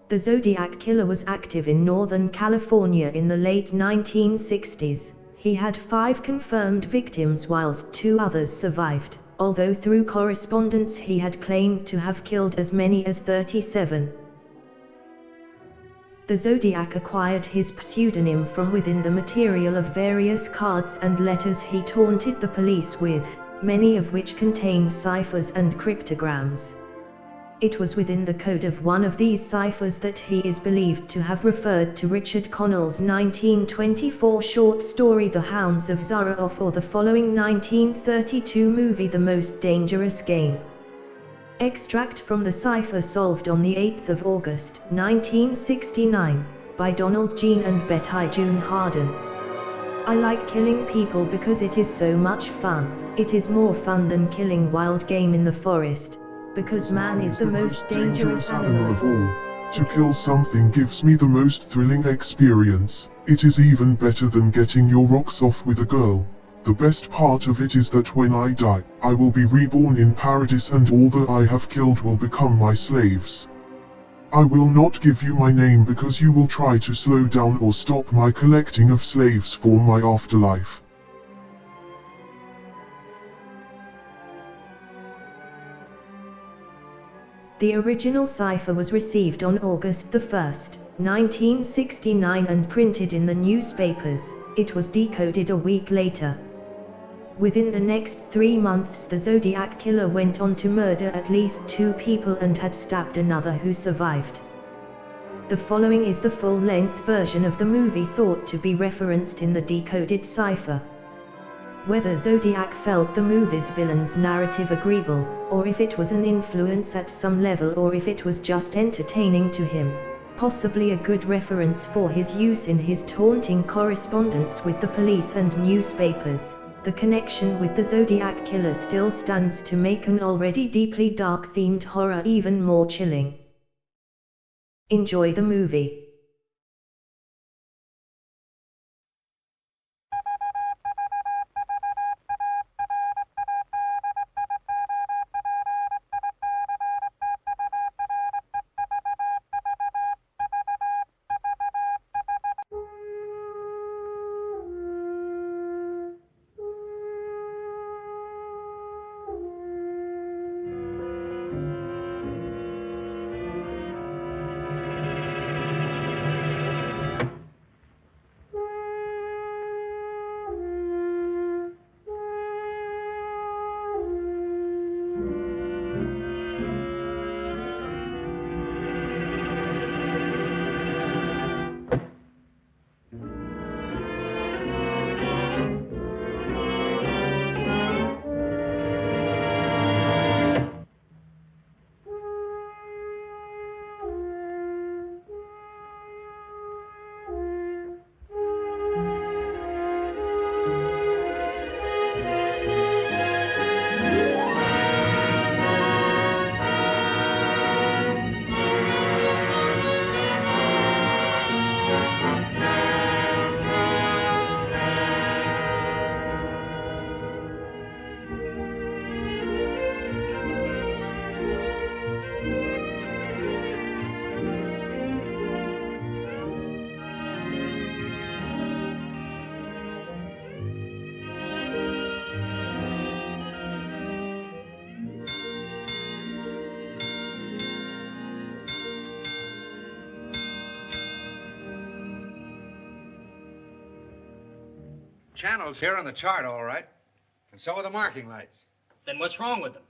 The Zodiac Killer was active in Northern California in the late 1960s. He had 5 confirmed victims whilst 2 others survived, although through correspondence he had claimed to have killed as many as 37. The Zodiac acquired his pseudonym from within the material of various cards and letters he taunted the police with, many of which contained ciphers and cryptograms. It was within the code of one of these ciphers that he is believed to have referred to Richard Connell's 1924 short story The Hounds of Zaraoth, or the following 1932 movie The Most Dangerous Game. Extract from the cipher solved on the 8th of August, 1969, by Donald Jean and Betty June Harden. I like killing people because it is so much fun. It is more fun than killing wild game in the forest, because man is the most dangerous animal of all. To kill something gives me the most thrilling experience. It is even better than getting your rocks off with a girl. The best part of it is that when I die, I will be reborn in paradise and all that I have killed will become my slaves. I will not give you my name because you will try to slow down or stop my collecting of slaves for my afterlife. The original cipher was received on August 1, 1969 and printed in the newspapers. It was decoded a week later. Within the next 3 months the Zodiac Killer went on to murder at least 2 people and had stabbed another who survived. The following is the full-length version of the movie thought to be referenced in the decoded cipher. Whether Zodiac felt the movie's villain's narrative agreeable, or if it was an influence at some level, or if it was just entertaining to him, possibly a good reference for his use in his taunting correspondence with the police and newspapers, the connection with the Zodiac Killer still stands to make an already deeply dark-themed horror even more chilling. Enjoy the movie. Channels here on the chart, all right. And so are the marking lights. Then what's wrong with them?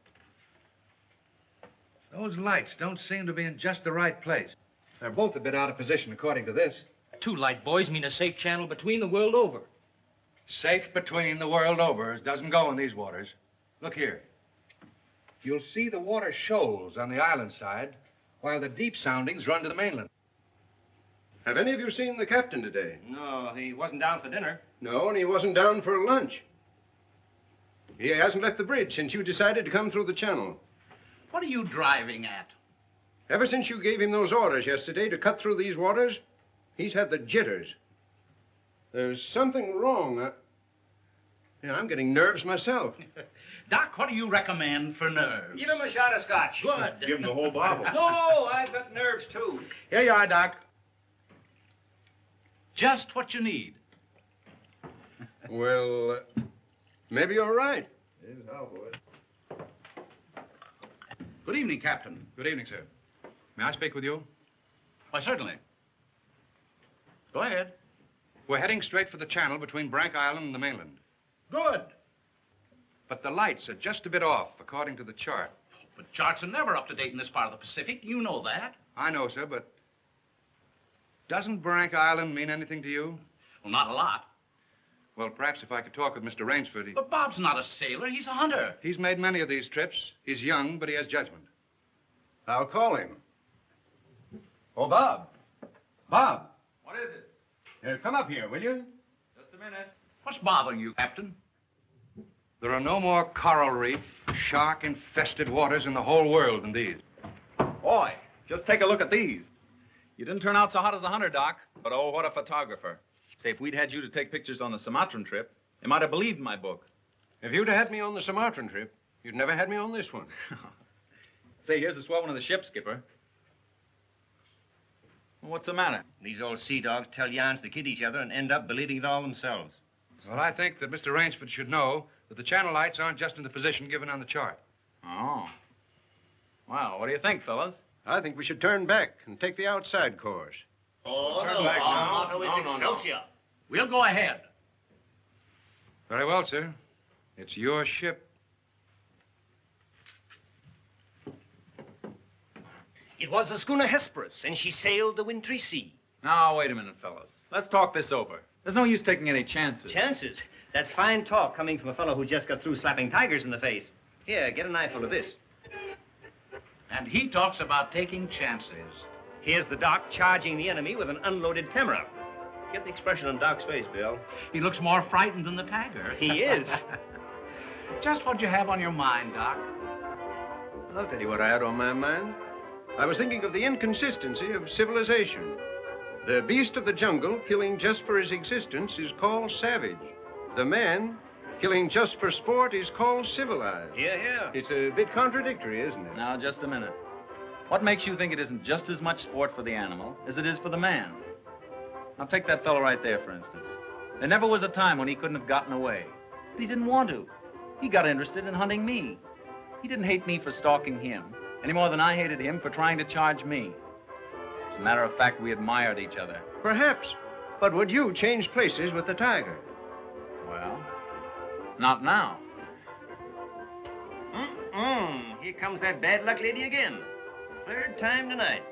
Those lights don't seem to be in just the right place. They're both a bit out of position, according to this. 2 light buoys mean a safe channel between the world over. Safe between the world over doesn't go in these waters. Look here. You'll see the water shoals on the island side, while the deep soundings run to the mainland. Have any of you seen the captain today? No, he wasn't down for dinner. No, and he wasn't down for lunch. He hasn't left the bridge since you decided to come through the channel. What are you driving at? Ever since you gave him those orders yesterday to cut through these waters, he's had the jitters. There's something wrong. I'm getting nerves myself. Doc, what do you recommend for nerves? Give him a shot of scotch. Good. Give him the whole bottle. No, I've got nerves, too. Here you are, Doc. Just what you need. Well, maybe you're right. Good evening, Captain. Good evening, sir. May I speak with you? Why, certainly. Go ahead. We're heading straight for the channel between Brank Island and the mainland. Good. But the lights are just a bit off, according to the chart. But charts are never up to date in this part of the Pacific. You know that. I know, sir, but doesn't Brank Island mean anything to you? Well, not a lot. Well, perhaps if I could talk with Mr. Rainsford, But Bob's not a sailor. He's a hunter. he's made many of these trips. He's young, but he has judgment. I'll call him. Oh, Bob. Bob. What is it? Come up here, will you? Just a minute. What's bothering you, Captain? There are no more coral reef, shark-infested waters in the whole world than these. Boy, just take a look at these. You didn't turn out so hot as a hunter, Doc, but oh, what a photographer. Say, if we'd had you to take pictures on the Sumatran trip, you might have believed my book. If you'd had me on the Sumatran trip, you'd never had me on this one. Say, here's a swell one of the ship, Skipper. Well, what's the matter? These old sea dogs tell yarns to kid each other and end up believing it all themselves. Well, I think that Mr. Rainsford should know that the channel lights aren't just in the position given on the chart. Oh. Well, what do you think, fellas? I think we should turn back and take the outside course. Oh, Turn no. back Our now. motto is No, no, no. Excelsior. We'll go ahead. Very well, sir. It's your ship. It was the schooner Hesperus, and she sailed the wintry sea. Now, wait a minute, fellas. Let's talk this over. There's no use taking any chances. Chances? That's fine talk coming from a fellow who just got through slapping tigers in the face. Here, get an eyeful of this. And he talks about taking chances. Here's the Doc charging the enemy with an unloaded camera. Get the expression on Doc's face, Bill. He looks more frightened than the tiger. He is. Just what you have on your mind, Doc. I'll tell you what I had on my mind. I was thinking of the inconsistency of civilization. The beast of the jungle, killing just for his existence, is called savage. The man, killing just for sport, is called civilized. Here. It's a bit contradictory, isn't it? Now, just a minute. What makes you think it isn't just as much sport for the animal as it is for the man? Now, take that fellow right there, for instance. There never was a time when he couldn't have gotten away. But he didn't want to. He got interested in hunting me. He didn't hate me for stalking him, any more than I hated him for trying to charge me. As a matter of fact, we admired each other. Perhaps. But would you change places with the tiger? Well, not now. Here comes that bad luck lady again. Third time tonight.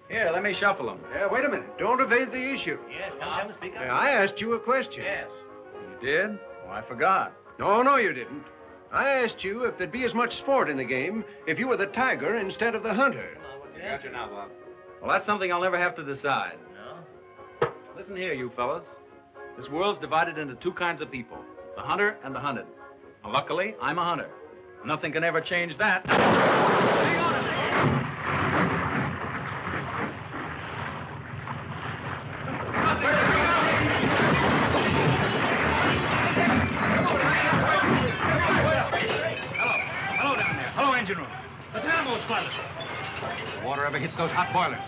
Here, let me shuffle him. Wait a minute. Don't evade the issue. Yes, come speak up. I asked you a question. Yes. You did? Oh, I forgot. No, you didn't. I asked you if there'd be as much sport in the game if you were the tiger instead of the hunter. Got you now, Bob. Well, that's something I'll never have to decide. No? Listen here, you fellas. This world's divided into two kinds of people, the hunter and the hunted. Now, luckily, I'm a hunter. Nothing can ever change that. Hello down there. Hello, engine room. The dynamos, fellas. If the water ever hits those hot boilers.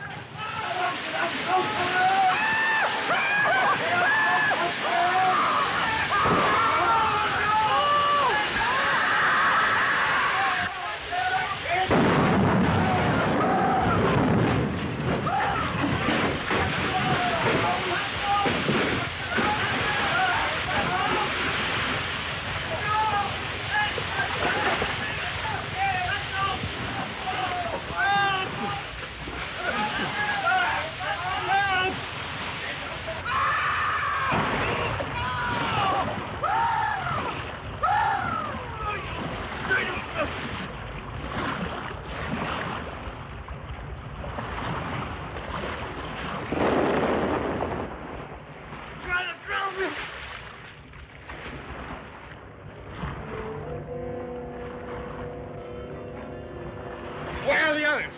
Where are the others?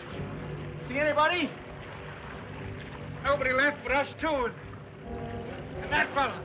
See anybody? Nobody left but us two and that fella.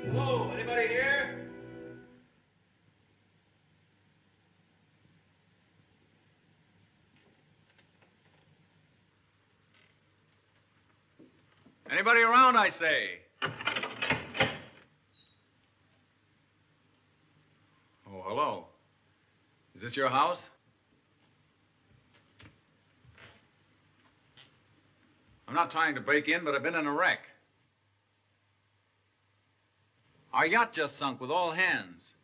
Hello, anybody here? Anybody around, I say? Oh, hello. Is this your house? I'm not trying to break in, but I've been in a wreck. Our yacht just sunk with all hands.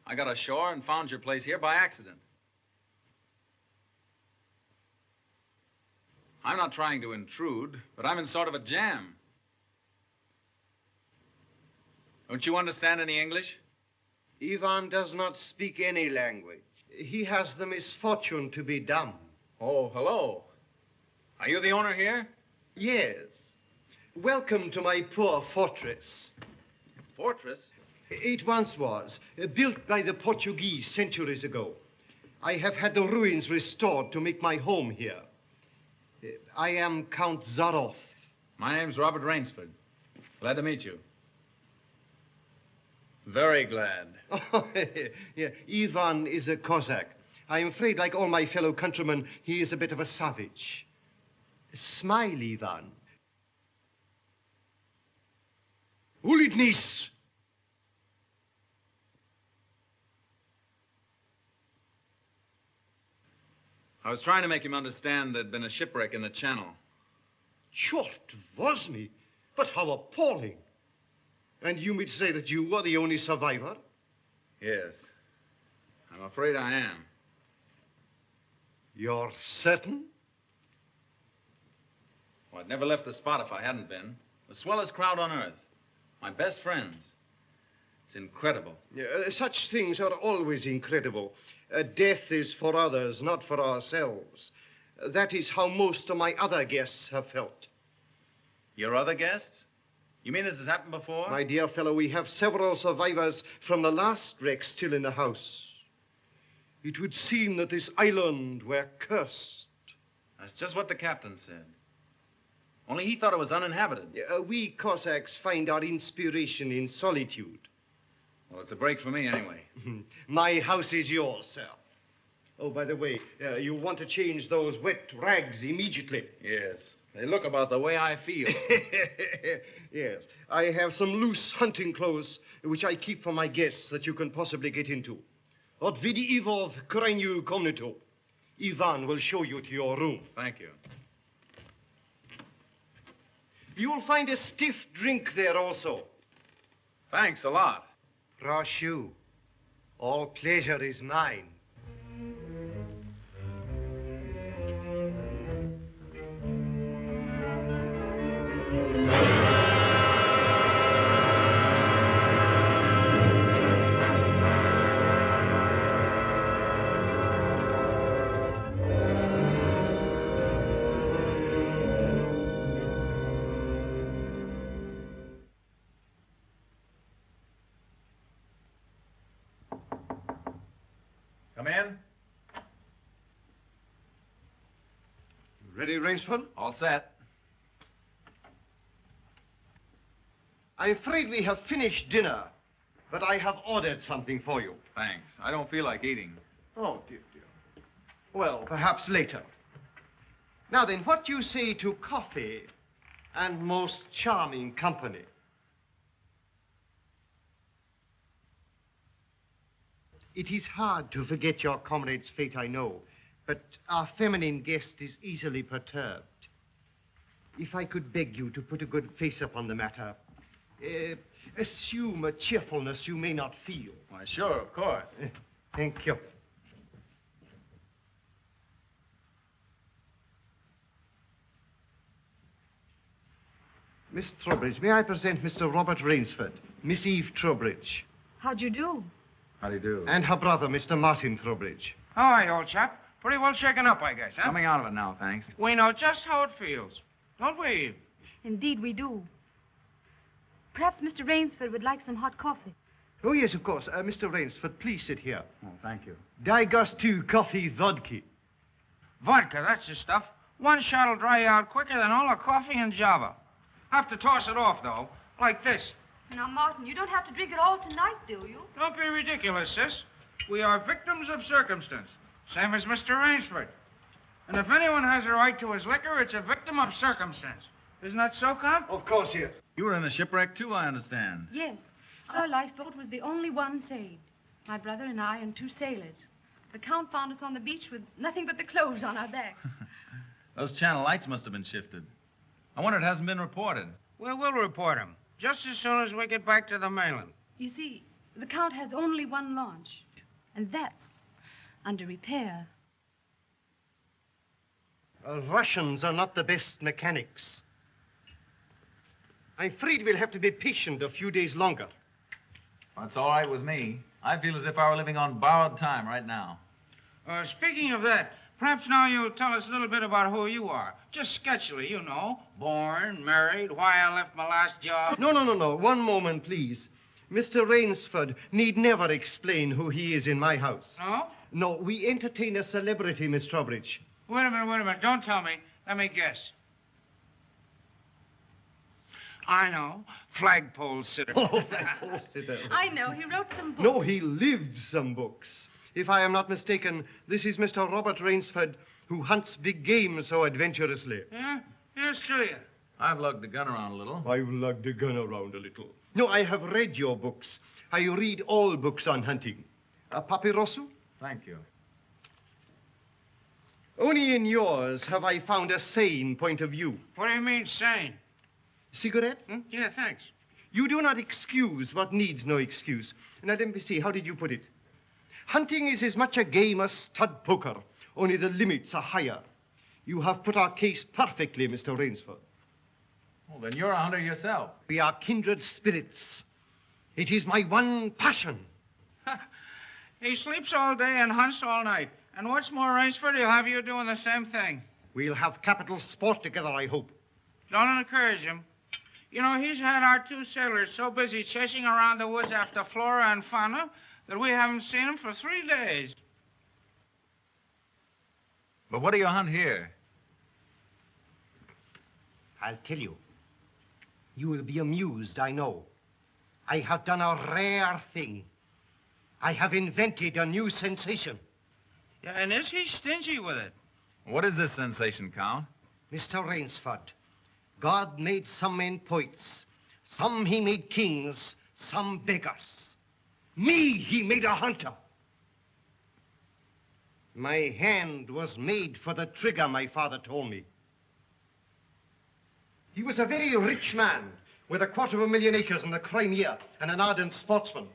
I got ashore and found your place here by accident. I'm not trying to intrude, but I'm in sort of a jam. Don't you understand any English? Ivan does not speak any language. He has the misfortune to be dumb. Oh, hello. Are you the owner here? Yes. Welcome to my poor fortress. Fortress? It once was, built by the Portuguese centuries ago. I have had the ruins restored to make my home here. I am Count Zaroff. My name's Robert Rainsford. Glad to meet you. Very glad. Oh, yeah. Ivan is a Cossack. I'm afraid, like all my fellow countrymen, he is a bit of a savage. Smile, Ivan. Ulidnis! I was trying to make him understand there'd been a shipwreck in the channel. Chort was me, but how appalling. And you mean to say that you are the only survivor? Yes. I'm afraid I am. You're certain? Well, I'd never left the spot if I hadn't been. The swellest crowd on earth. My best friends. It's incredible. Such things are always incredible. Death is for others, not for ourselves. That is how most of my other guests have felt. Your other guests? You mean this has happened before? My dear fellow, we have several survivors from the last wreck still in the house. It would seem that this island were cursed. That's just what the captain said. Only he thought it was uninhabited. We Cossacks find our inspiration in solitude. Well, it's a break for me anyway. My house is yours, sir. Oh, by the way, you want to change those wet rags immediately. Yes. They look about the way I feel. Yes. I have some loose hunting clothes which I keep for my guests that you can possibly get into. Od vidi Ivov krajnyu komnatu. Ivan will show you to your room. Thank you. You'll find a stiff drink there also. Thanks a lot. Rashu, all pleasure is mine. Come in. Ready, Rainsford? All set. I'm afraid we have finished dinner, but I have ordered something for you. Thanks. I don't feel like eating. Oh, dear, dear. Well, perhaps later. Now then, what do you say to coffee and most charming company? It is hard to forget your comrade's fate, I know, but our feminine guest is easily perturbed. If I could beg you to put a good face upon the matter, assume a cheerfulness you may not feel. Why, sure, of course. Thank you. Miss Trowbridge, may I present Mr. Robert Rainsford, Miss Eve Trowbridge, How'd you do? How do you do? and her brother, Mr. Martin Trowbridge. How are you, old chap? Pretty well shaken up, I guess, huh? Coming out of it now, thanks. We know just how it feels, don't we? Indeed, we do. Perhaps Mr. Rainsford would like some hot coffee. Oh, yes, of course. Mr. Rainsford, please sit here. Oh, thank you. Daigostu coffee vodka. Vodka, that's the stuff. One shot'll dry you out quicker than all the coffee in Java. Have to toss it off, though, like this. Now, Martin, you don't have to drink it all tonight, do you? Don't be ridiculous, sis. We are victims of circumstance, same as Mr. Rainsford. And if anyone has a right to his liquor, it's a victim of circumstance. Isn't that so, Count? Of course, yes. You were in a shipwreck, too, I understand. Yes. Our lifeboat was the only one saved. My brother and I and 2 sailors. The Count found us on the beach with nothing but the clothes on our backs. Those channel lights must have been shifted. I wonder it hasn't been reported. Well, we'll report him, just as soon as we get back to the mainland. You see, the Count has only one launch, and that's under repair. Russians are not the best mechanics. I'm afraid we'll have to be patient a few days longer. That's all right with me. I feel as if I were living on borrowed time right now. Speaking of that, perhaps now you'll tell us a little bit about who you are. Just sketchily, you know. Born, married, why I left my last job. No. One moment, please. Mr. Rainsford need never explain who he is in my house. No? No, we entertain a celebrity, Miss Trowbridge. Wait a minute. Don't tell me. Let me guess. I know. Flagpole sitter. Oh, flagpole sitter. I know. He wrote some books. No, he lived some books. If I am not mistaken, this is Mr. Robert Rainsford, who hunts big game so adventurously. Yeah? Here's to you. I've lugged the gun around a little. I've lugged the gun around a little. No, I have read your books. I read all books on hunting. Papirosu? Thank you. Only in yours have I found a sane point of view. What do you mean, sane? Cigarette? Yeah, thanks. You do not excuse what needs no excuse. Now, let me see, how did you put it? Hunting is as much a game as stud poker, only the limits are higher. You have put our case perfectly, Mr. Rainsford. Well, then you're a hunter yourself. We are kindred spirits. It is my one passion. He sleeps all day and hunts all night. And what's more, Rainsford, he'll have you doing the same thing. We'll have capital sport together, I hope. Don't encourage him. You know, he's had our 2 sailors so busy chasing around the woods after flora and fauna that we haven't seen him for 3 days. But what do you hunt here? I'll tell you. You will be amused, I know. I have done a rare thing. I have invented a new sensation. Yeah, and is he stingy with it? What is this sensation, Count? Mr. Rainsford, God made some men poets. Some he made kings, some beggars. Me he made a hunter. My hand was made for the trigger, my father told me. He was a very rich man with 250,000 acres in the Crimea and an ardent sportsman.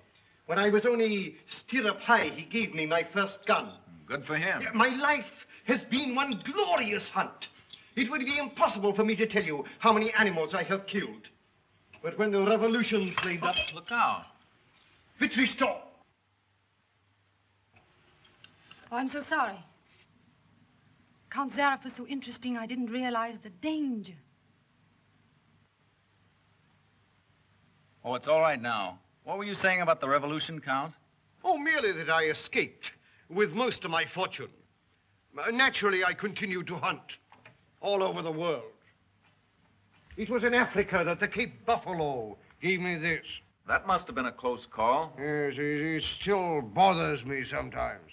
When I was only stirrup high, he gave me my first gun. Good for him. My life has been one glorious hunt. It would be impossible for me to tell you how many animals I have killed. But when the revolution flamed up... Look out. Victory stop! Oh, I'm so sorry. Count Zarif was so interesting, I didn't realize the danger. Oh, it's all right now. What were you saying about the revolution, Count? Oh, merely that I escaped with most of my fortune. Naturally, I continued to hunt all over the world. It was in Africa that the Cape Buffalo gave me this. That must have been a close call. Yes, it still bothers me sometimes.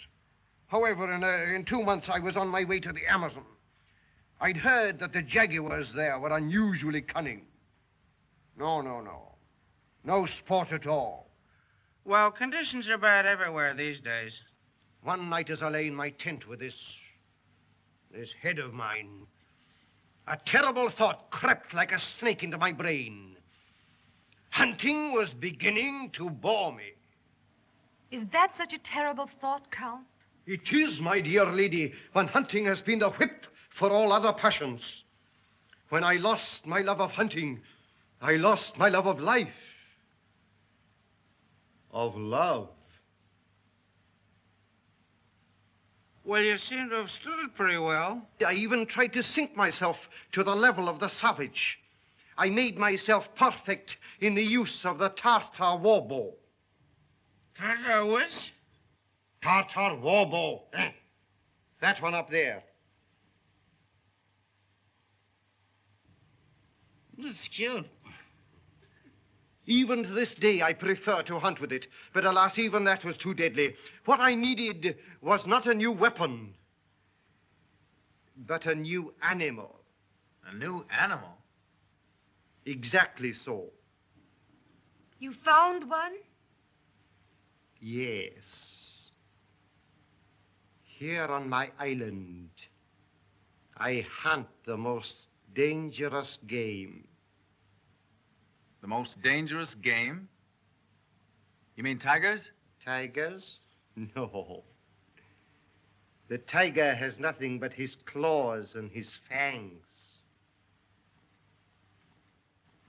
However, in 2 months, I was on my way to the Amazon. I'd heard that the jaguars there were unusually cunning. No. No sport at all. Well, conditions are bad everywhere these days. One night as I lay in my tent with this head of mine, a terrible thought crept like a snake into my brain. Hunting was beginning to bore me. Is that such a terrible thought, Count? It is, my dear lady, when hunting has been the whip for all other passions. When I lost my love of hunting, I lost my love of life. Of love. Well, you seem to have stood it pretty well. I even tried to sink myself to the level of the savage. I made myself perfect in the use of the Tartar war bow. Tartar which? Tartar war bow. That one up there. That's cute. Even to this day, I prefer to hunt with it. But alas, even that was too deadly. What I needed was not a new weapon, but a new animal. A new animal? Exactly so. You found one? Yes. Here on my island, I hunt the most dangerous game. The most dangerous game? You mean tigers? Tigers? No. The tiger has nothing but his claws and his fangs.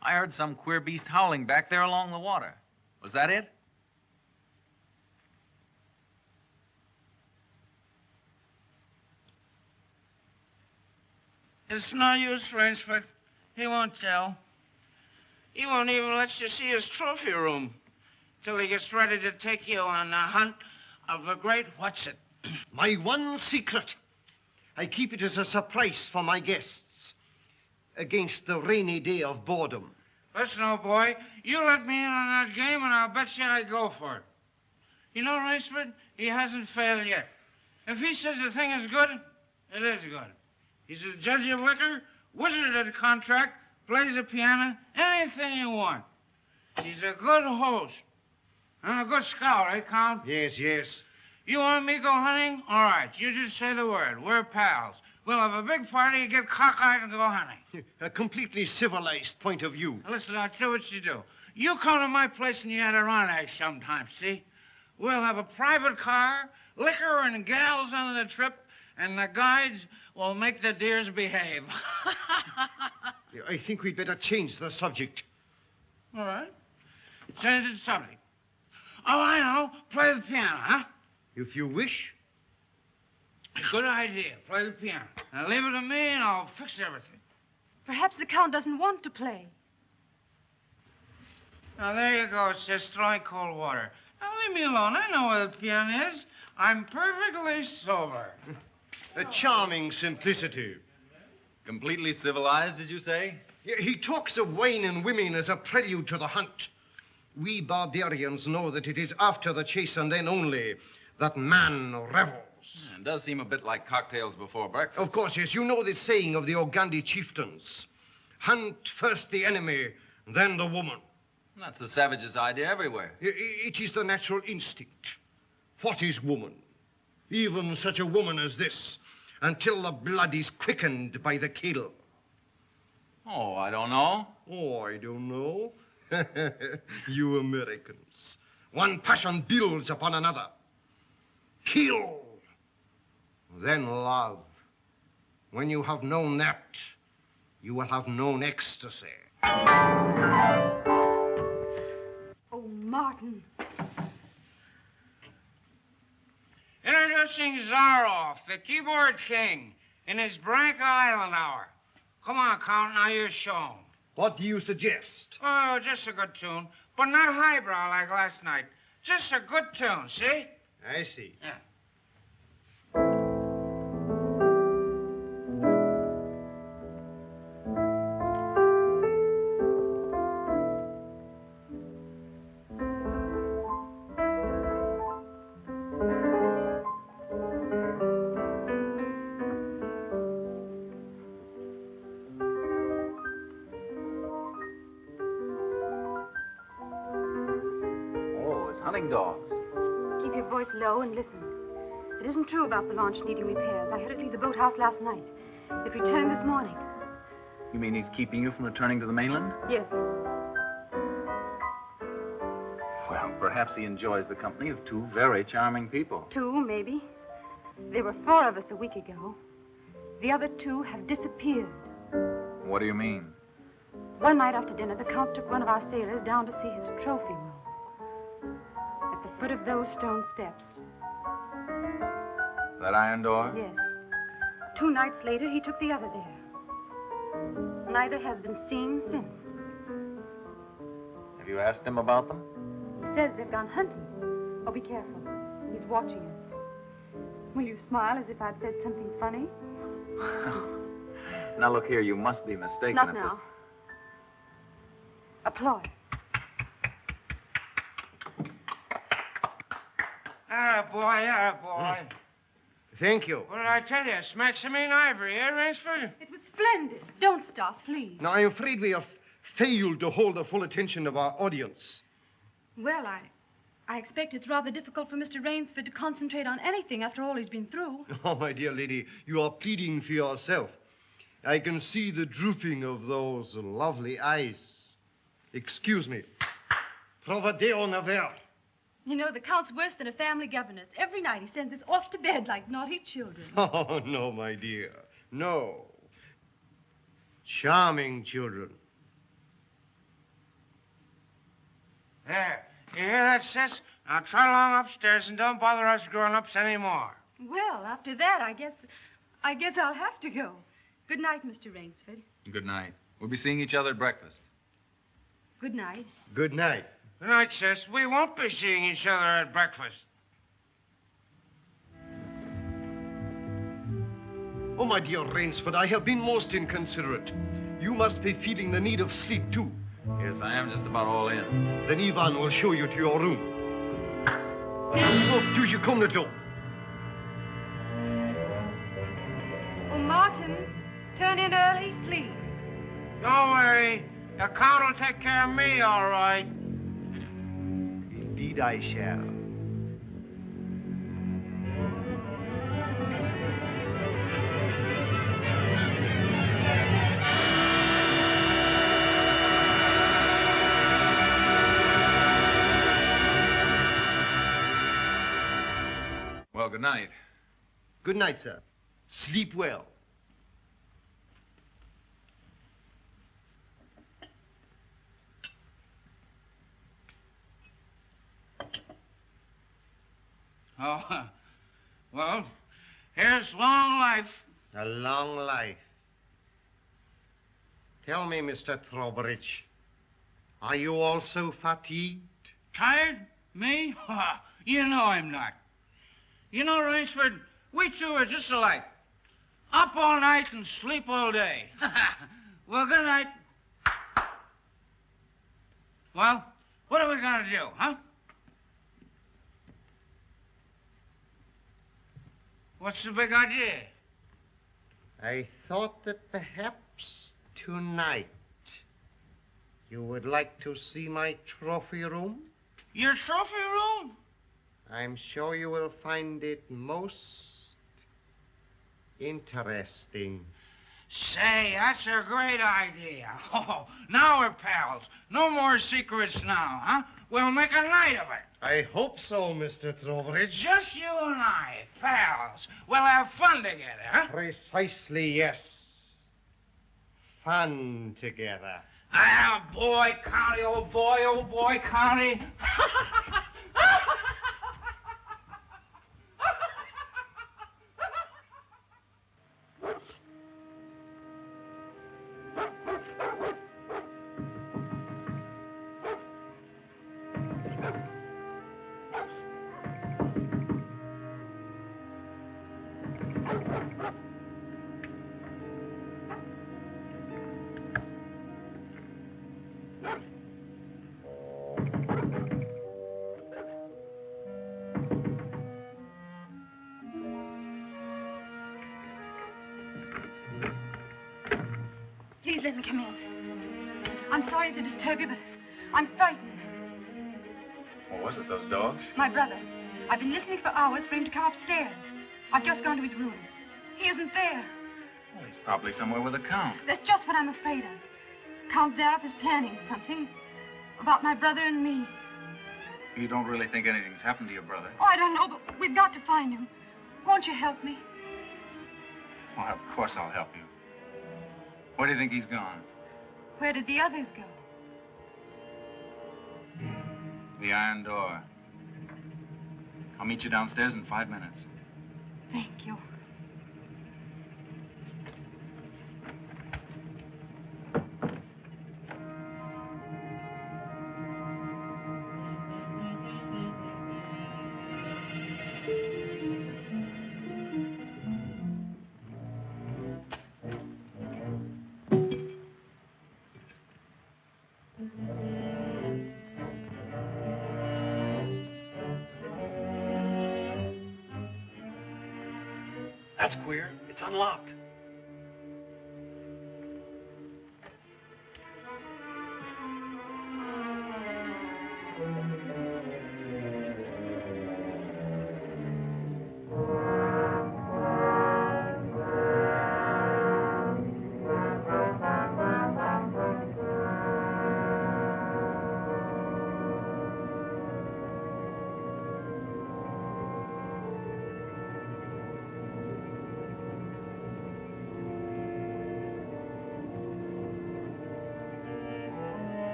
I heard some queer beast howling back there along the water. Was that it? It's no use, Rainsford. He won't tell. He won't even let you see his trophy room till he gets ready to take you on the hunt of the great what's-it. My one secret. I keep it as a surprise for my guests against the rainy day of boredom. Listen, old boy, you let me in on that game and I'll bet you I'd go for it. You know, Rainsford, he hasn't failed yet. If he says the thing is good, it is good. He's a judge of liquor, wizard at a contract, plays the piano, anything you want. He's a good host. And a good scout, eh, Count? Yes. You want me to go hunting? All right, you just say the word. We're pals. We'll have a big party, get cockeyed, and go hunting. A completely civilized point of view. Now, listen, I'll tell you what you do. You come to my place in the Adirondacks sometime, see? We'll have a private car, liquor and gals on the trip, and the guides will make the deers behave. I think we'd better change the subject. All right. Change the subject. Oh, I know. Play the piano, huh? If you wish. Good idea. Play the piano. Now leave it to me and I'll fix everything. Perhaps the Count doesn't want to play. Now, there you go. It says throwing cold water. Now, leave me alone. I know where the piano is. I'm perfectly sober. A charming simplicity. Completely civilized, did you say? He talks of wine and women as a prelude to the hunt. We barbarians know that it is after the chase and then only that man revels. Yeah, it does seem a bit like cocktails before breakfast. Of course, yes. You know the saying of the Ogandi chieftains. Hunt first the enemy, then the woman. That's the savage's idea everywhere. It is the natural instinct. What is woman? Even such a woman as this, until the blood is quickened by the kill. Oh, I don't know. Oh, I don't know. You Americans. One passion builds upon another. Kill, then love. When you have known that, you will have known ecstasy. Oh, Martin. Introducing Zaroff, the keyboard king, in his Branca Island hour. Come on, Count, now you show 'em. What do you suggest? Oh, just a good tune, but not highbrow like last night. Just a good tune, see? I see. Yeah. Hunting dogs. Keep your voice low and listen. It isn't true about the launch needing repairs. I heard it leave the boathouse last night. It returned this morning. You mean he's keeping you from returning to the mainland? Yes. Well, perhaps he enjoys the company of two very charming people. Two, maybe. There were 4 of us a week ago. The other 2 have disappeared. What do you mean? One night after dinner, the Count took one of our sailors down to see his trophy room. At the foot of those stone steps. That iron door? Yes. 2 nights later, he took the other there. Neither has been seen since. Have you asked him about them? He says they've gone hunting. Oh, be careful. He's watching us. Will you smile as if I'd said something funny? Now, look here, you must be mistaken. Not now. Applaud. Boy. Thank you. What did I tell you? Smack some mean ivory, eh, Rainsford? It was splendid. Don't stop, please. Now, I'm afraid we have failed to hold the full attention of our audience. Well, I expect it's rather difficult for Mr. Rainsford to concentrate on anything after all he's been through. Oh, my dear lady, you are pleading for yourself. I can see the drooping of those lovely eyes. Excuse me. Provadeo naver. You know, the Count's worse than a family governess. Every night he sends us off to bed like naughty children. Oh, no, my dear. No. Charming children. There. You hear that, sis? Now trot along upstairs and don't bother us grown-ups anymore. Well, after that, I guess I'll have to go. Good night, Mr. Rainsford. Good night. We'll be seeing each other at breakfast. Good night. Good night. Good night, sis. We won't be seeing each other at breakfast. Oh, my dear Rainsford, I have been most inconsiderate. You must be feeling the need of sleep, too. Yes, I am just about all in. Then Ivan will show you to your room. Oh, you come the door. Oh, Martin, turn in early, please. Don't worry. The Count will take care of me, all right. Indeed I shall. Well, good night. Good night, sir. Sleep well. Oh, well, here's long life. A long life. Tell me, Mr. Trowbridge, are you also fatigued? Tired? Me? You know I'm not. You know, Rainsford, we two are just alike. Up all night and sleep all day. Well, good night. Well, what are we going to do, huh? What's the big idea? I thought that perhaps tonight you would like to see my trophy room. Your trophy room? I'm sure you will find it most interesting. Say, that's a great idea. Oh, now we're pals. No more secrets now, huh? We'll make a night of it. I hope so, Mr. Trowbridge. Just you and I, pals. We'll have fun together, huh? Precisely, yes. Fun together. Ah, boy, County, oh boy, County. Please let me come in. I'm sorry to disturb you, but I'm frightened. What was it, those dogs? My brother. I've been listening for hours for him to come upstairs. I've just gone to his room. He isn't there. Well, he's probably somewhere with the Count. That's just what I'm afraid of. Count Zaroff is planning something about my brother and me. You don't really think anything's happened to your brother? Oh, I don't know, but we've got to find him. Won't you help me? Well, of course I'll help you. Where do you think he's gone? Where did the others go? The iron door. I'll meet you downstairs in 5 minutes. Thank you. That's queer. It's unlocked.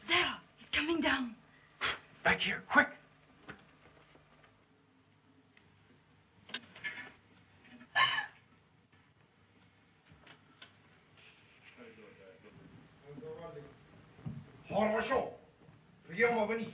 Zaroff, he's coming down. Back here, quick. Хорошо. Приема вниз.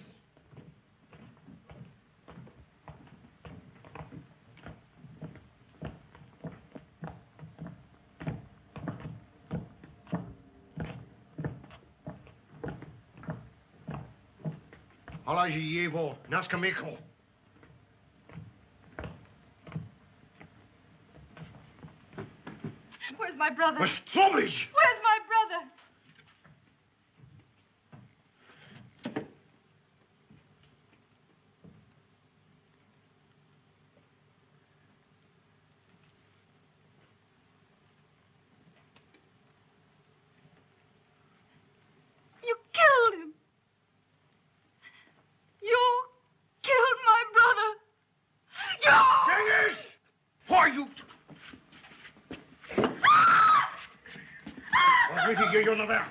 Положи его на скамейку. Where's my brother? Miss Trowbridge! Where's my brother? You killed him. You killed my brother. You! Dennis! Why you... Возьмите ее наверх.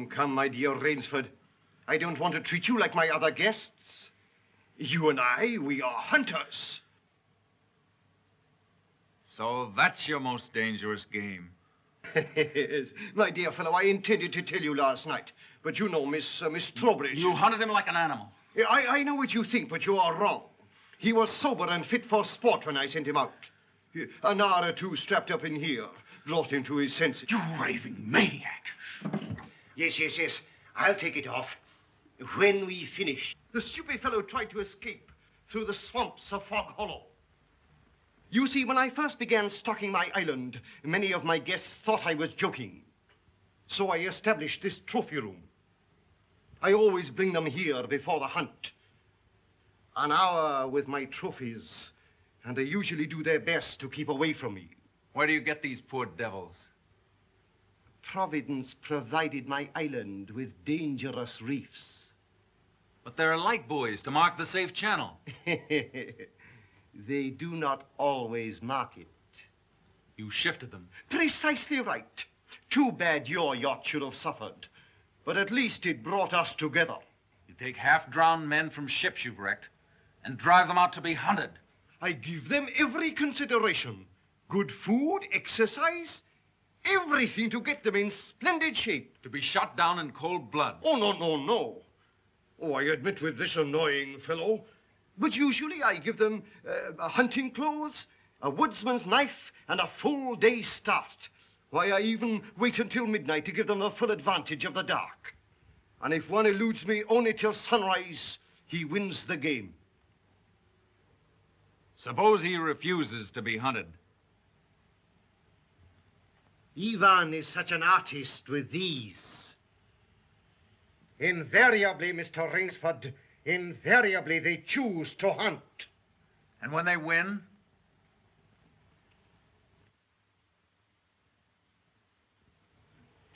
Come, my dear Rainsford. I don't want to treat you like my other guests. You and I, we are hunters. So that's your most dangerous game. Yes, my dear fellow, I intended to tell you last night, but you know, Miss Trowbridge. You hunted him like an animal. I know what you think, but you are wrong. He was sober and fit for sport when I sent him out. An hour or two strapped up in here brought him to his senses. You raving maniac. Yes. I'll take it off when we finish. The stupid fellow tried to escape through the swamps of Fog Hollow. You see, when I first began stocking my island, many of my guests thought I was joking. So I established this trophy room. I always bring them here before the hunt. An hour with my trophies, and they usually do their best to keep away from me. Where do you get these poor devils? Providence provided my island with dangerous reefs. But there are light buoys to mark the safe channel. They do not always mark it. You shifted them. Precisely right. Too bad your yacht should have suffered. But at least it brought us together. You take half-drowned men from ships you've wrecked and drive them out to be hunted. I give them every consideration. Good food, exercise, everything to get them in splendid shape. To be shot down in cold blood. Oh, no. Oh, I admit with this annoying fellow. But usually I give them hunting clothes, a woodsman's knife, and a full day's start. Why, I even wait until midnight to give them the full advantage of the dark. And if one eludes me only till sunrise, he wins the game. Suppose he refuses to be hunted. Ivan is such an artist with these. Invariably, Mr. Ringsford, invariably they choose to hunt. And when they win?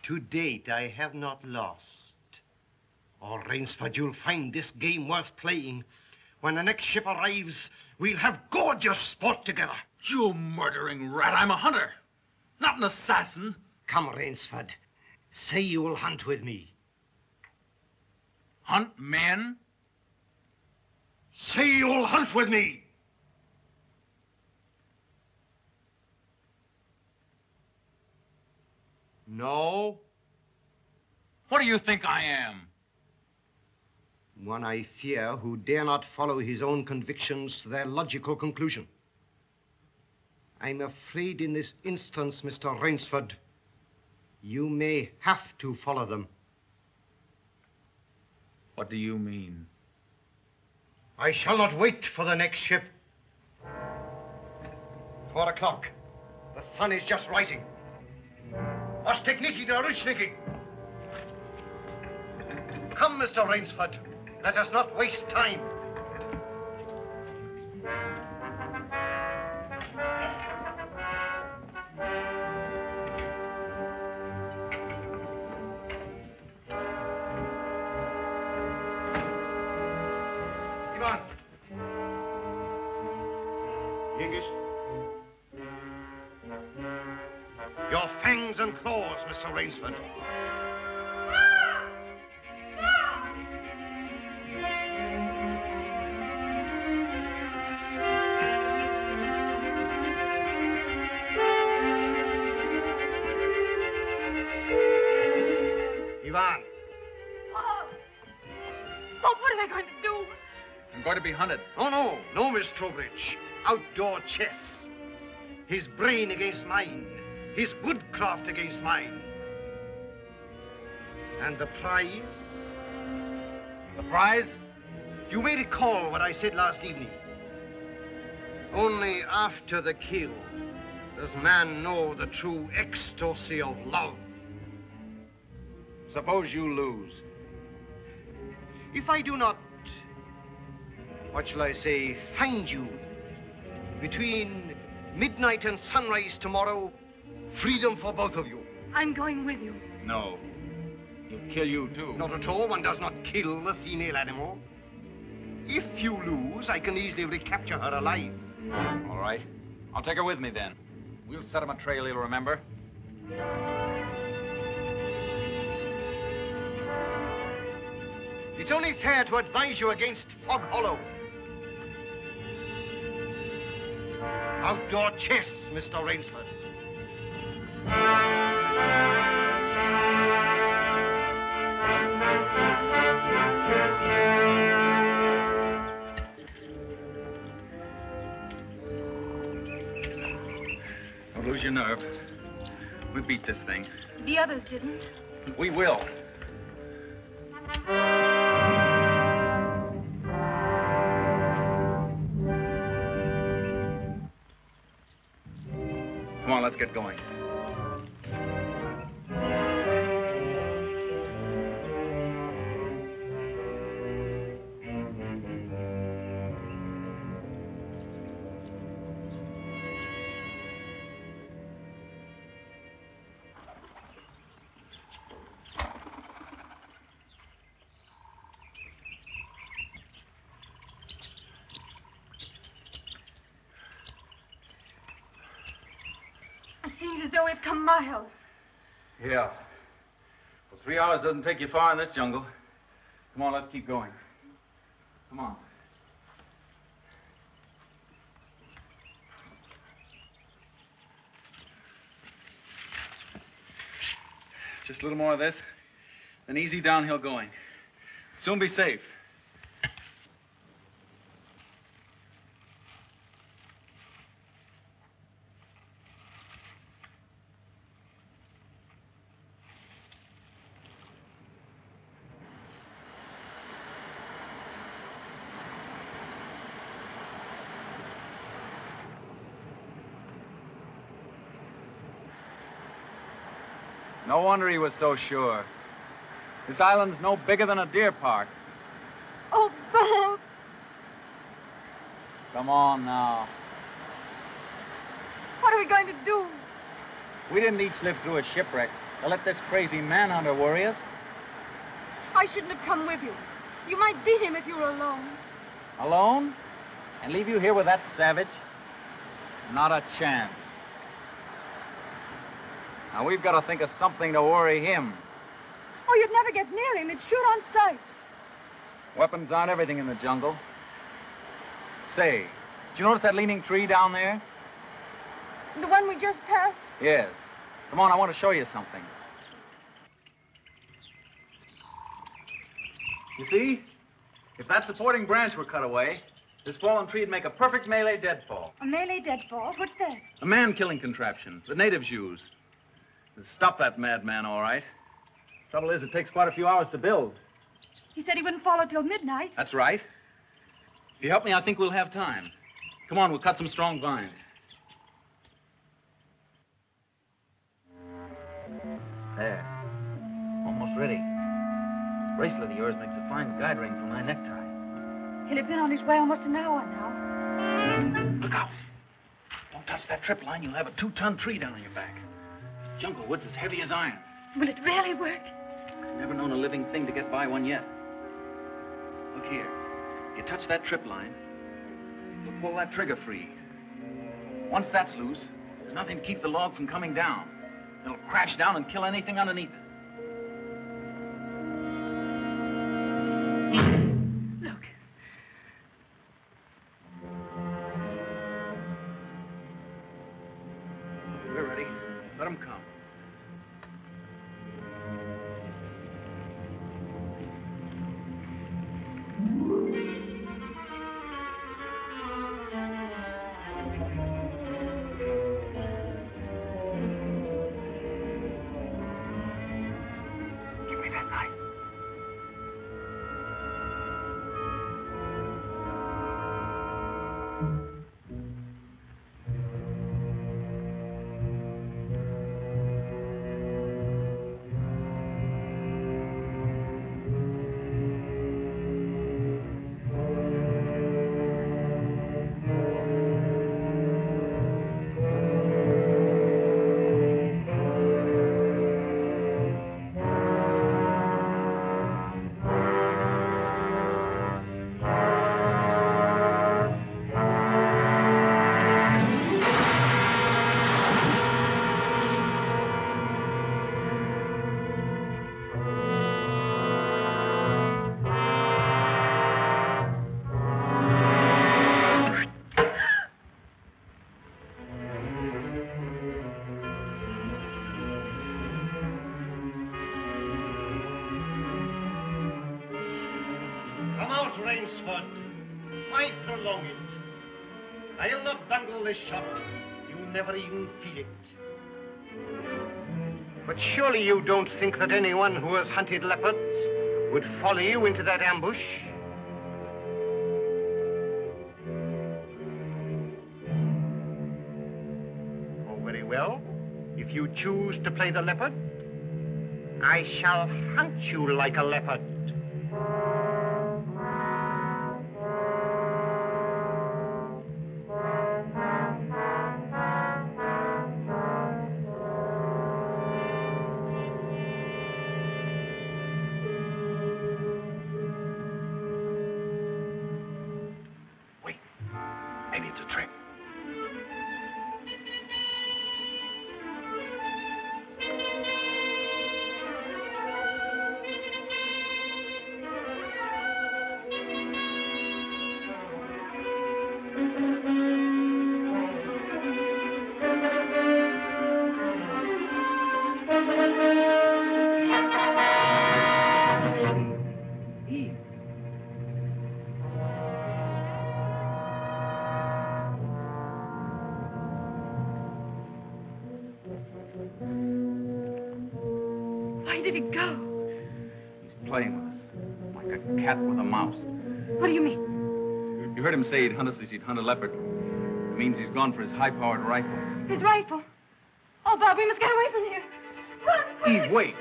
To date, I have not lost. Oh, Rainsford, you'll find this game worth playing. When the next ship arrives, we'll have gorgeous sport together. You murdering rat, I'm a hunter, not an assassin. Come, Rainsford, say you will hunt with me. Hunt men? Say you'll hunt with me. No. What do you think I am? One I fear who dare not follow his own convictions to their logical conclusion. I'm afraid in this instance, Mr. Rainsford, you may have to follow them. What do you mean? I shall not wait for the next ship. 4 o'clock. The sun is just rising. Ostekniki to Rushniki. Come, Mr. Rainsford. Let us not waste time. Ivan. Yengiz. Your fangs and claws, Mr. Rainsford. Ivan. Oh, what are they going to do? I'm going to be hunted. Oh, no, Miss Trowbridge. Outdoor chess. His brain against mine. His woodcraft against mine. And the prize? The prize? You may recall what I said last evening. Only after the kill does man know the true ecstasy of love. Suppose you lose. If I do not, what shall I say, find you between midnight and sunrise tomorrow, freedom for both of you. I'm going with you. No. He'll kill you, too. Not at all. One does not kill the female animal. If you lose, I can easily recapture her alive. All right. I'll take her with me, then. We'll set him a trail he'll remember. It's only fair to advise you against Fog Hollow. Outdoor chests, Mr. Rainsford. Don't lose your nerve. We beat this thing. The others didn't. We will. Come on, let's get going. It seems as though we've come miles. Yeah. Well, 3 hours doesn't take you far in this jungle. Come on, let's keep going. Come on. Just a little more of this, then easy downhill going. Soon be safe. No wonder he was so sure. This island's no bigger than a deer park. Oh, Bob! Come on now. What are we going to do? We didn't each live through a shipwreck to let this crazy manhunter worry us. I shouldn't have come with you. You might beat him if you were alone. Alone? And leave you here with that savage? Not a chance. Now, we've got to think of something to worry him. Oh, you'd never get near him. He'd shoot on sight. Weapons aren't everything in the jungle. Say, did you notice that leaning tree down there? The one we just passed? Yes. Come on, I want to show you something. You see? If that supporting branch were cut away, this fallen tree would make a perfect melee deadfall. A melee deadfall? What's that? A man-killing contraption the natives use. It'll stop that madman, all right. Trouble is, it takes quite a few hours to build. He said he wouldn't follow till midnight. That's right. If you help me, I think we'll have time. Come on, we'll cut some strong vines. There. Almost ready. This bracelet of yours makes a fine guide ring for my necktie. He'll have been on his way almost an hour now. Look out. Don't touch that trip line. You'll have a 2-ton tree down on your back. Jungle wood's as heavy as iron. Will it really work? I've never known a living thing to get by one yet. Look here. You touch that trip line, you'll pull that trigger free. Once that's loose, there's nothing to keep the log from coming down. It'll crash down and kill anything underneath it. Look. We're ready. Let them come. Give me that knife. it. I'll not bungle this shot. You'll never even feel it. But surely you don't think that anyone who has hunted leopards would follow you into that ambush? Oh, very well. If you choose to play the leopard, I shall hunt you like a leopard. Maybe it's a trick. Where did he go? He's playing with us, like a cat with a mouse. What do you mean? You heard him say he'd hunt us as he'd hunt a leopard. It means he's gone for his high-powered rifle. His rifle. Oh, Bob, we must get away from here. Run, quick. Eve, wait.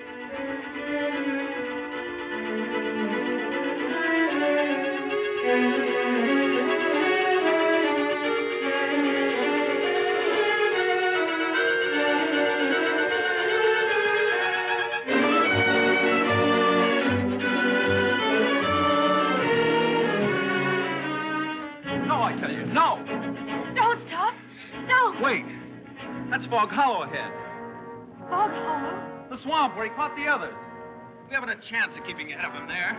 No, I tell you, no! Don't stop. Don't. Wait. That's Fog Hollow ahead. Fog Hollow. The swamp where he caught the others. We haven't a chance of keeping ahead of him there.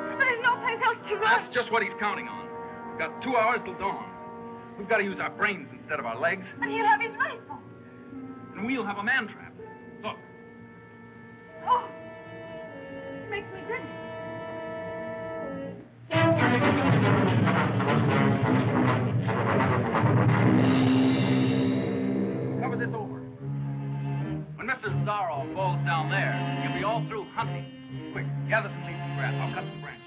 But there's no place else to run. That's just what he's counting on. We've got 2 hours till dawn. We've got to use our brains instead of our legs. And he'll have his rifle. And we'll have a man trap. Look. Oh. It makes me dizzy. Cover this over. When Mr. Zorro falls down there, he'll be all through hunting. Quick, gather some leaves and grass. I'll cut some branches.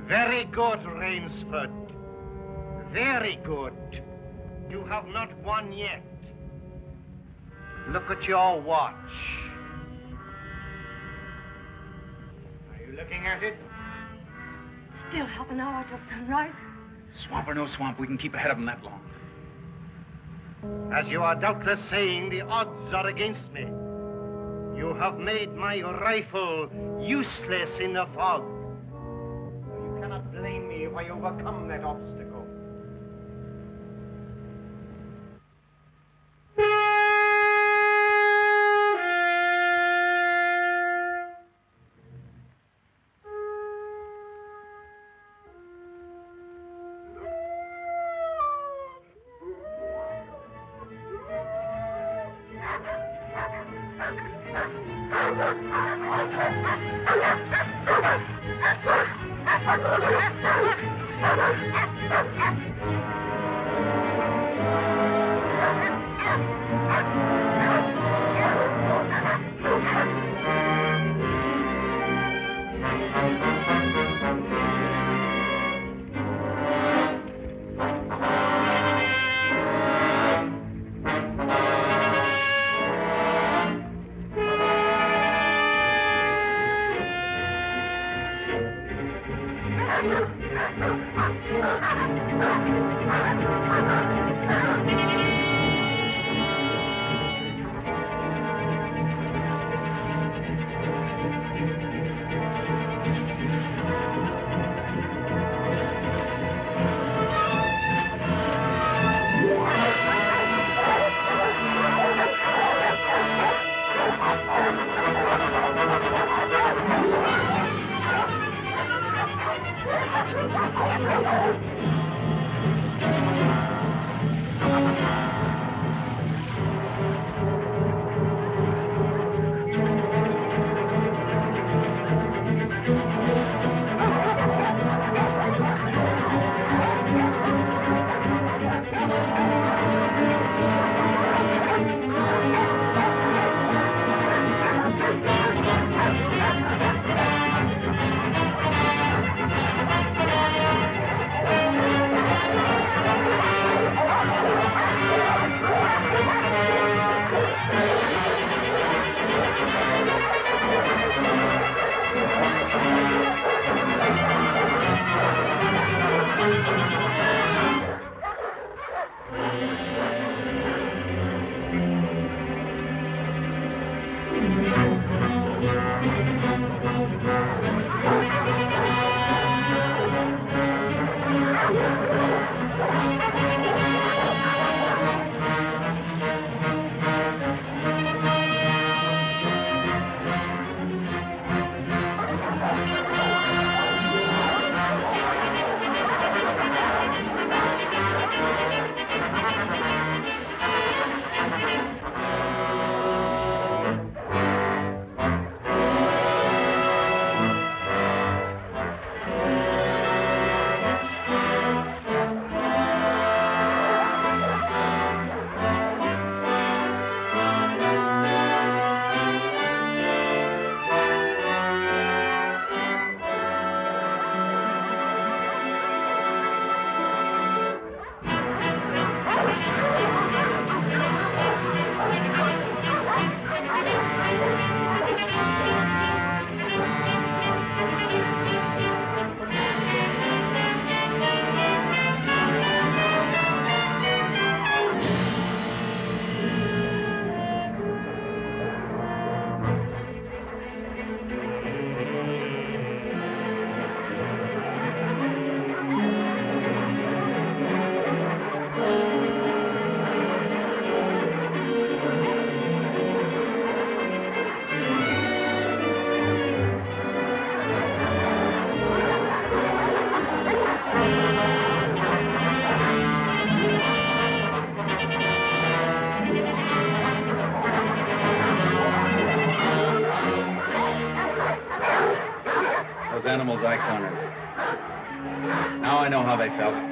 Very good, Rainsford. Very good. You have not won yet. Look at your watch. Are you looking at it? Still half an hour till sunrise. Swamp or no swamp, we can keep ahead of them that long. As you are doubtless saying, the odds are against me. You have made my rifle useless in the fog. if I overcome that obstacle. Those animals I cornered. Now I know how they felt.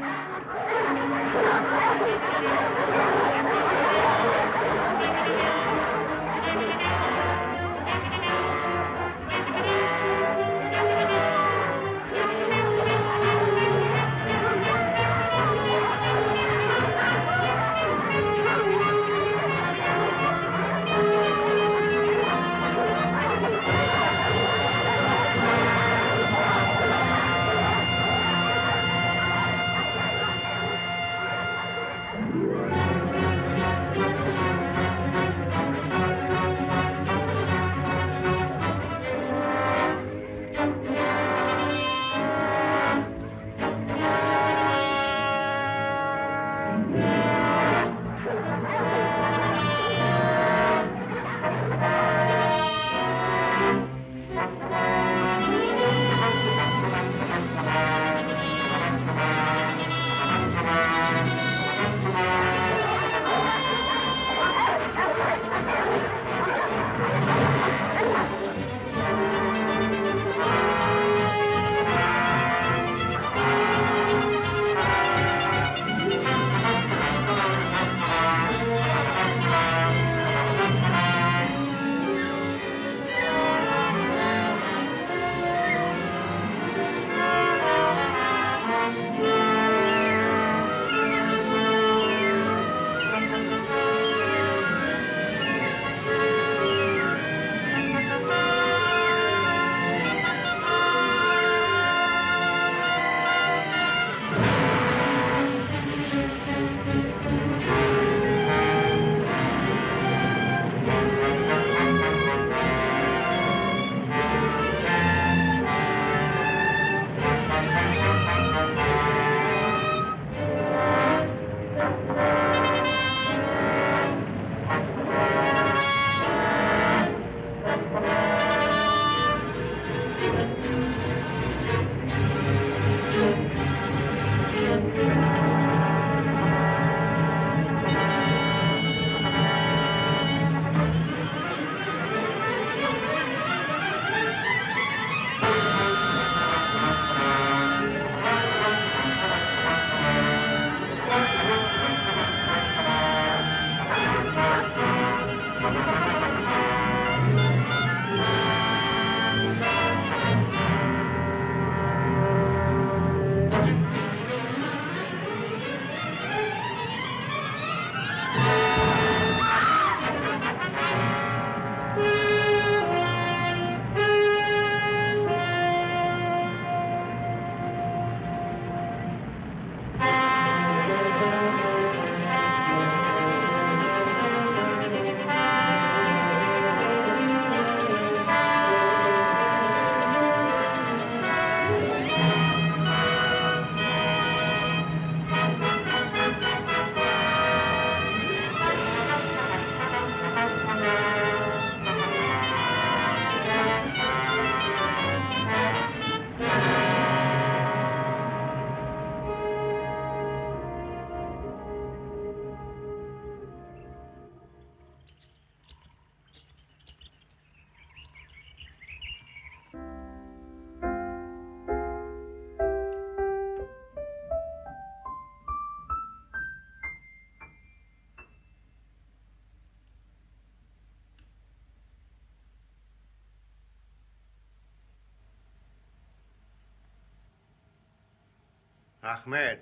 Ahmed,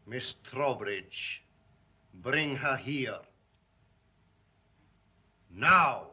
Miss Trowbridge, bring her here. Now.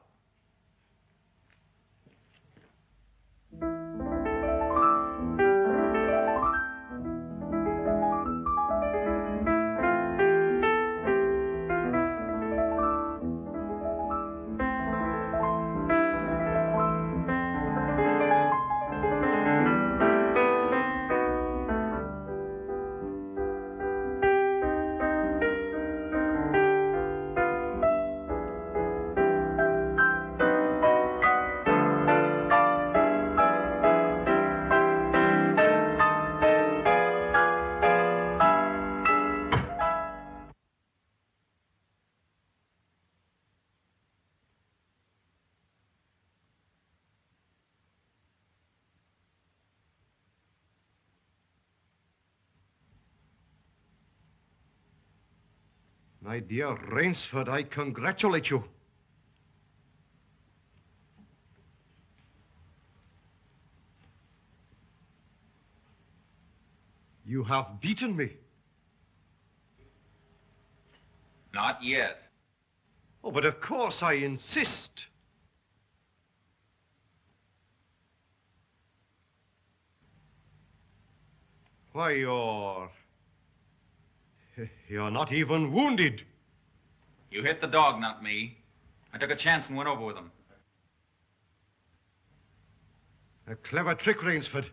My dear Rainsford, I congratulate you. You have beaten me. Not yet. Oh, but of course I insist. Why, you're not even wounded. You hit the dog, not me. I took a chance and went over with him. A clever trick, Rainsford.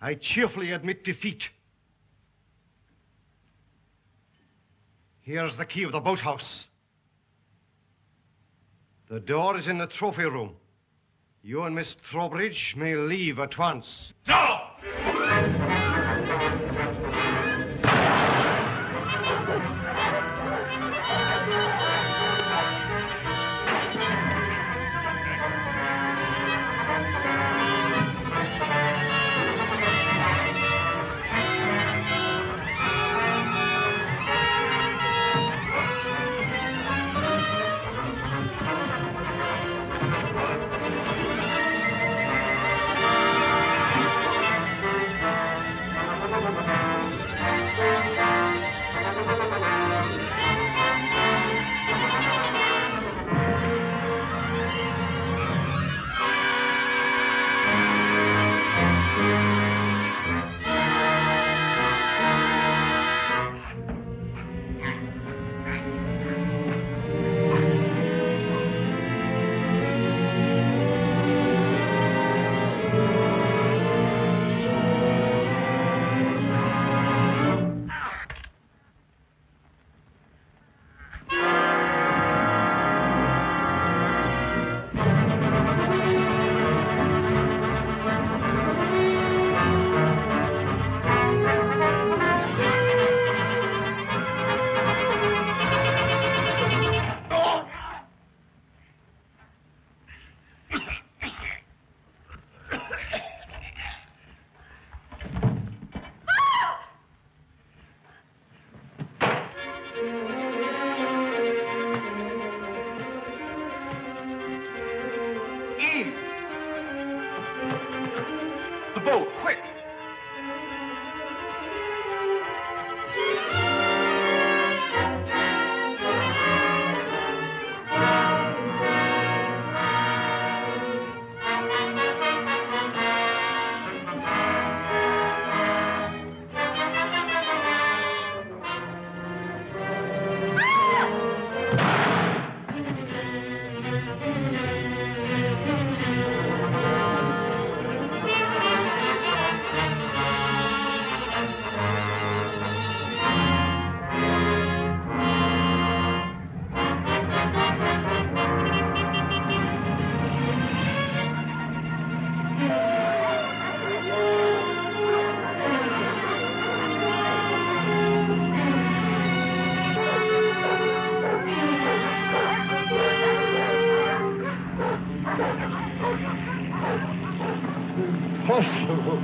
I cheerfully admit defeat. Here's the key of the boathouse. The door is in the trophy room. You and Miss Trowbridge may leave at once. No! The boat, quick! Impossible.